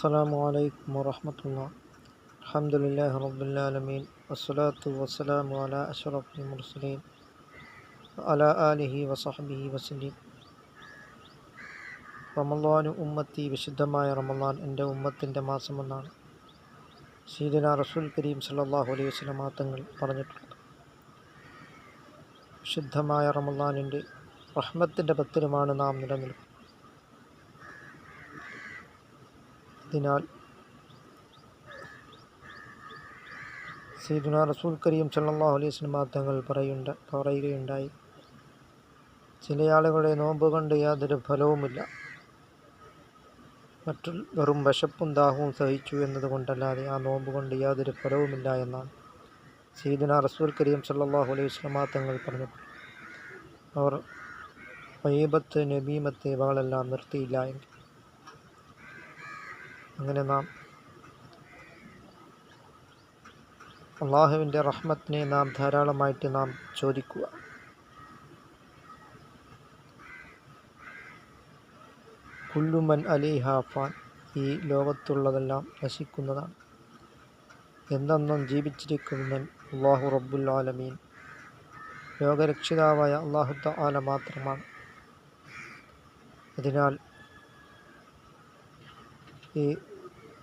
അസ്സലാമു അലൈക്കും വറഹ്മത്തുള്ളാഹി. അൽഹംദുലില്ലാഹി റബ്ബിൽ ആലമീൻ വസ്സലാത്തു വസ്സലാമു അലാ അഷ്റഫിൽ മുർസലീൻ വഅലാ ആലിഹി വസഹ്ബിഹി വസല്ലം. റമളാനു ഉമ്മത്തി, വിശുദ്ധമായ റമളാൻ എൻ്റെ ഉമ്മത്തിൻ്റെ മാസമെന്നാണ് സയ്യിദുനാ റസൂൽ കരീം സല്ലല്ലാഹു അലൈഹി വസല്ലം തങ്ങൾ പറഞ്ഞിട്ടുള്ളത്. വിശുദ്ധമായ റമളാനിൻ്റെ റഹ്മത്തിൻ്റെ പത്തിലുമാണ് നാം നിലനിൽക്കുന്നത്. അതിനാൽ സയ്യിദുനാ റസൂൽ കരീം സല്ലല്ലാഹു അലൈഹി വസല്ലം തങ്ങൾ പറയുകയുണ്ടായി, ചില ആളുകളുടെ നോമ്പ് കൊണ്ട് യാതൊരു ഫലവുമില്ല, വെറും വിശപ്പും ദാഹവും സഹിച്ചു എന്നതുകൊണ്ടല്ലാതെ ആ നോമ്പ് കൊണ്ട് യാതൊരു ഫലവുമില്ല എന്നാണ് സയ്യിദുനാ റസൂൽ കരീം സല്ലല്ലാഹു അലൈഹി വസല്ലം തങ്ങൾ പറഞ്ഞിട്ടുള്ളത്. അവർ ഗീബത്ത്, നമീമത്ത് ഇവകളെല്ലാം നിർത്തിയില്ല എങ്കിൽ അങ്ങനെ നാം അള്ളാഹുവിൻ്റെ റഹ്മത്തിനെ നാം ധാരാളമായിട്ട് നാം ചോദിക്കുക. കുല്ലു മൻ അലൈഹാ ഫാൻ, ഈ ലോകത്തുള്ളതെല്ലാം നശിക്കുന്നതാണ്, എന്നെന്നും ജീവിച്ചിരിക്കുന്നവൻ അല്ലാഹു റബ്ബുൽ ആലമീൻ, ലോകരക്ഷിതാവായ അല്ലാഹു തആല മാത്രമാണ്. അതിനാൽ ഈ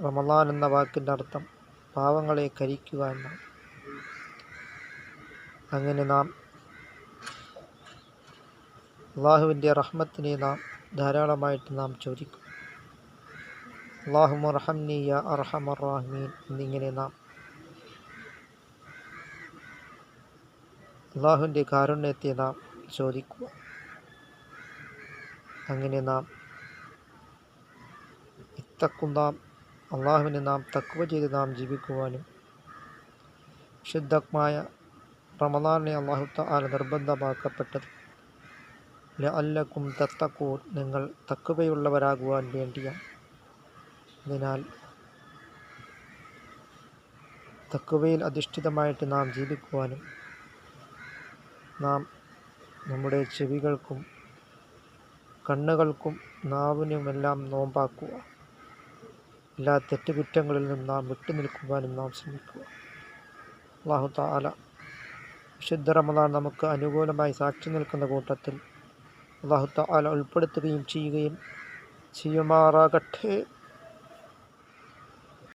റമളാൻ എന്ന വാക്കിൻ്റെ അർത്ഥം പാവങ്ങളെ കരിക്കുക എന്നാണ്. അങ്ങനെ നാം അള്ളാഹുവിൻ്റെ റഹ്മത്തിനെ നാം ധാരാളമായിട്ട് നാം ചോദിക്കും. അല്ലാഹുമ്മ റഹംനി യാ അർഹമർ റഹീമീൻ എന്നിങ്ങനെ നാം അള്ളാഹുവിൻ്റെ കാരുണ്യത്തെ നാം ചോദിക്കുക. അങ്ങനെ നാം അള്ളാഹുവിനെ നാം തഖ്വ ചെയ്ത് നാം ജീവിക്കുവാനും, വിശുദ്ധമായ റമളാനിനെ അല്ലാഹു തആല നിർബന്ധമാക്കപ്പെട്ടത് ലഅല്ലക്കും തത്തഖൂൻ, നിങ്ങൾ തഖ്വയുള്ളവരാകുവാൻ വേണ്ടിയാണ്. അതിനാൽ തഖ്വയിൽ അധിഷ്ഠിതമായിട്ട് നാം ജീവിക്കുവാനും, നാം നമ്മുടെ ചെവികൾക്കും കണ്ണുകൾക്കും നാവിനുമെല്ലാം നോമ്പാക്കുക, എല്ലാ തെറ്റുകുറ്റങ്ങളിൽ നിന്നും നാം വിട്ടുനിൽക്കുവാനും നാം ശ്രമിക്കുക. അല്ലാഹു തആല വിശുദ്ധ റമളാൻ നമുക്ക് അനുകൂലമായി സാക്ഷി നിൽക്കുന്ന കൂട്ടത്തിൽ അല്ലാഹു തആല ഉൾപ്പെടുത്തുകയും ചെയ്യുമാറാകട്ടെ.